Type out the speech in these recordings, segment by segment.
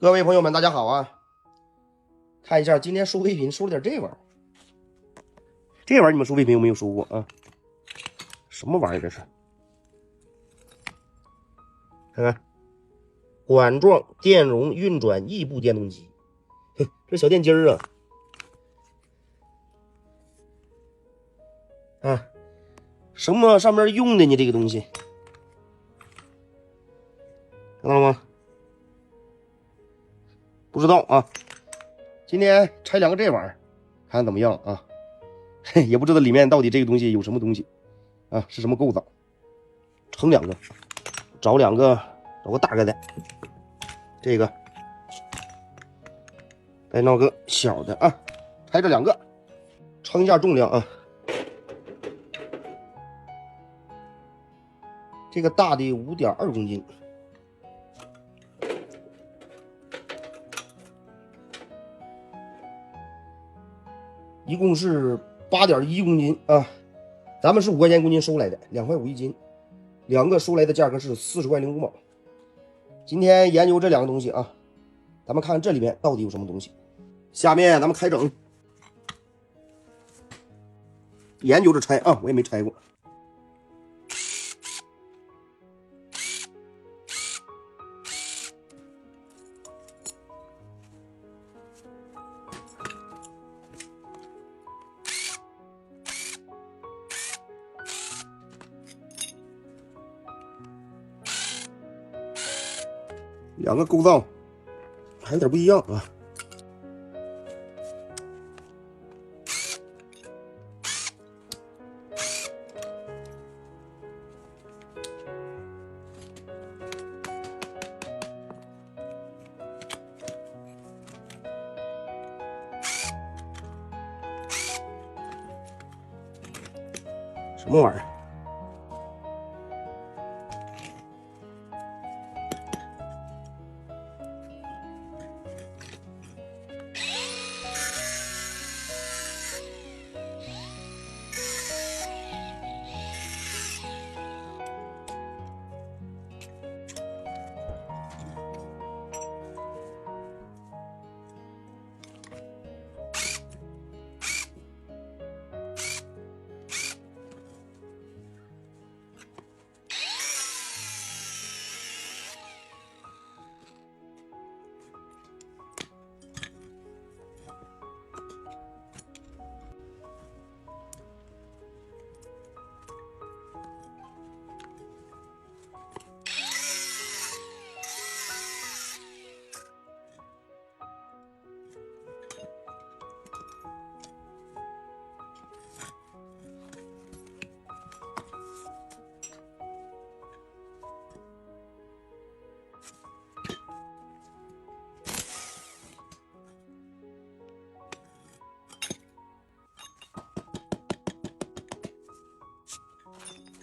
各位朋友们，大家好啊！看一下今天收废品收了点这玩意儿，这玩意儿你们收废品有没有收过啊？什么玩意儿这是？看看，管状电容运转异步电动机，这小电机儿啊，什么上面用的呢？这个东西看到了吗？不知道啊。今天拆两个这玩意儿，看怎么样啊？也不知道里面到底这个东西有什么东西啊，是什么构造？称两个，找个大个的，这个再弄个小的啊，拆这两个，称一下重量啊。这个大的5.2公斤，一共是8.1公斤啊。咱们是5块钱1公斤收来的，2块5一斤，两个收来的价格是40块05毛。今天研究这两个东西啊，咱们看看这里面到底有什么东西。下面咱们开整，研究着拆啊，我也没拆过。两个构造还有点不一样啊。什么玩意儿？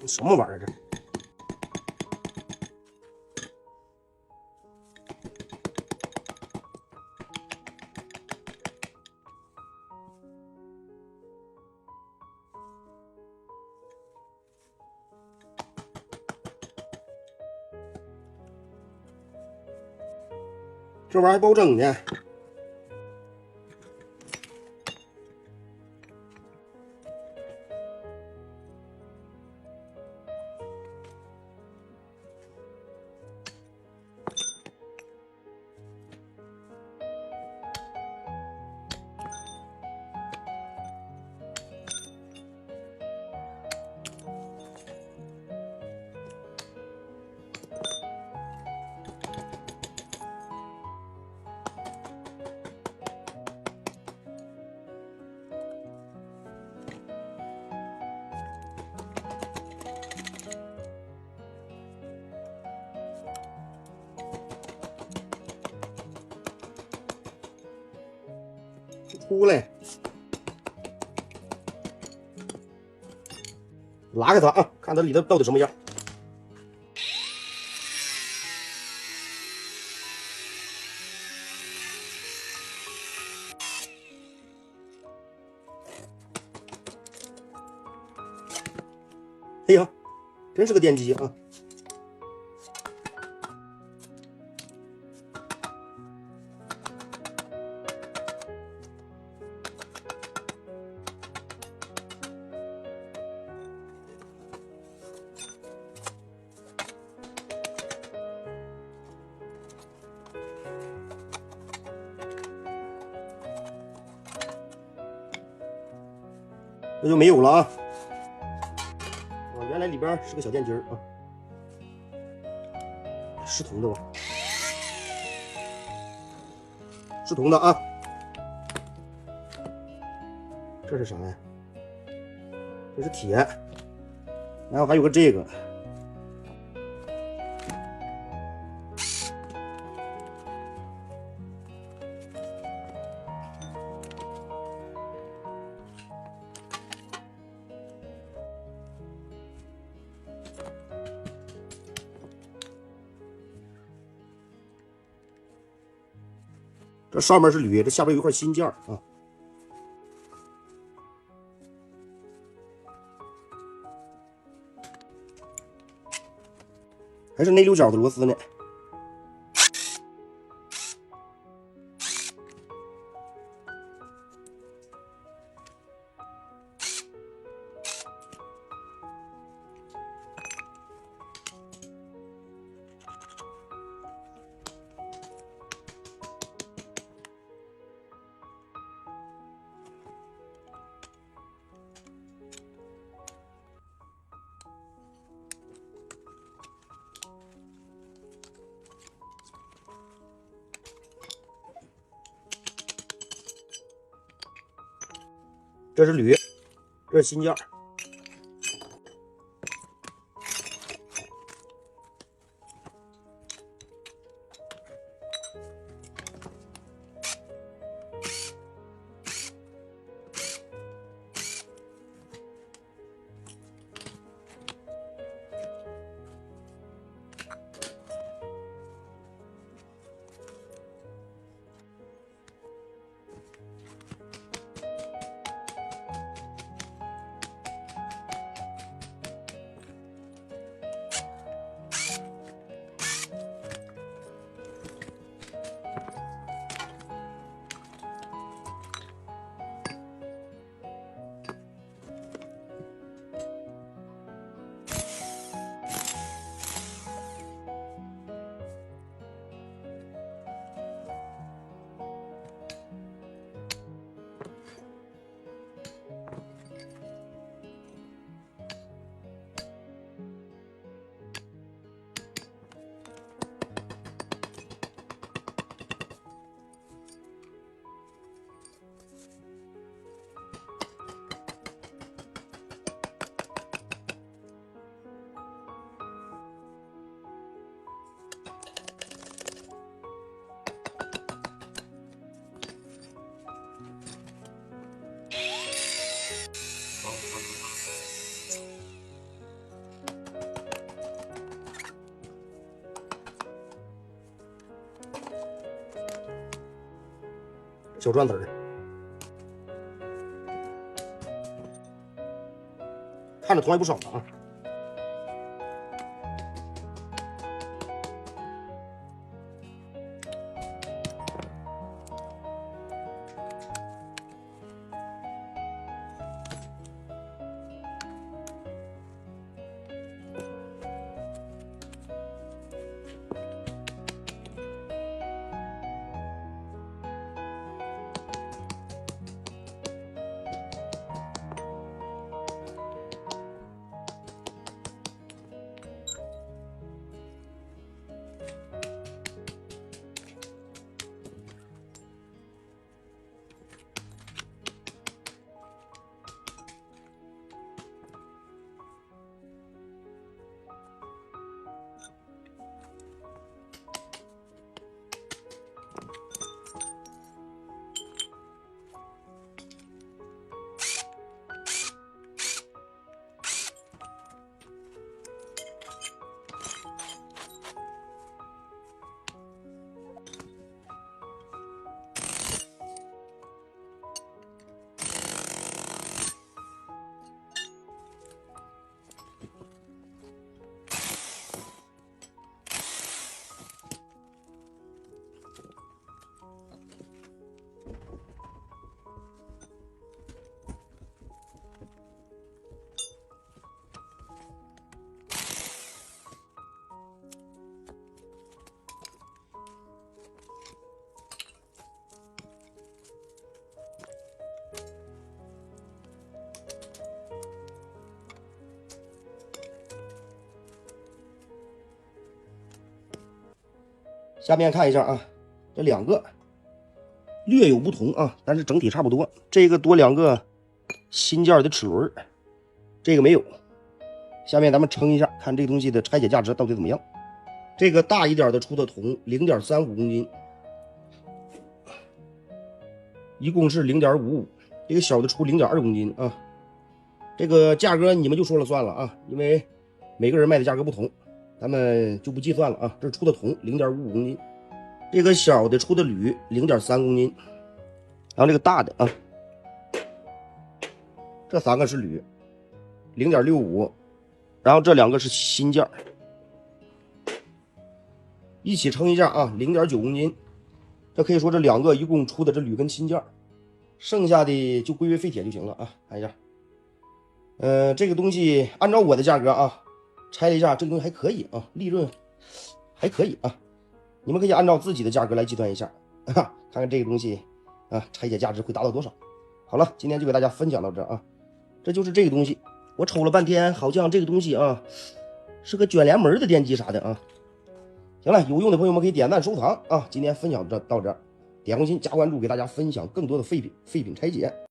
什么玩意儿这？这玩意儿还不好整呢。出来，拉开它啊，看它里头到底什么样。哎呀，真是个电机啊！这就没有了啊。原来里边是个小电机啊，是铜的吧？是铜的啊。这是啥呀？这是铁，然后还有个这个。这上面是铝，这下边有一块锌件啊，还是内六角的螺丝呢。这是铝，这是锌件。小转子儿，看着铜还不少呢啊。下面看一下啊，这两个略有不同啊，但是整体差不多。这个多两个新件的齿轮，这个没有。下面咱们称一下，看这个东西的拆解价值到底怎么样。这个大一点的出的铜 0.35 公斤，一共是 0.55， 这个小的出 0.2 公斤啊。这个价格你们就说了算了啊，因为每个人卖的价格不同，咱们就不计算了啊。这出的铜 0.55 公斤，这个小的出的铝 0.3 公斤，然后这个大的啊，这三个是铝 0.65， 然后这两个是新件，一起称一下啊 0.9 公斤。这可以说这两个一共出的这铝跟新件，剩下的就归为废铁就行了啊。看一下，这个东西按照我的价格啊，拆了一下，这个东西还可以啊，利润还可以啊。你们可以按照自己的价格来计算一下，看看这个东西啊，拆解价值会达到多少。好了，今天就给大家分享到这啊，这就是这个东西。我瞅了半天，好像这个东西啊是个卷帘门的电机啥的啊。行了，有用的朋友们可以点赞收藏啊。今天分享到这，点红心加关注，给大家分享更多的废品拆解。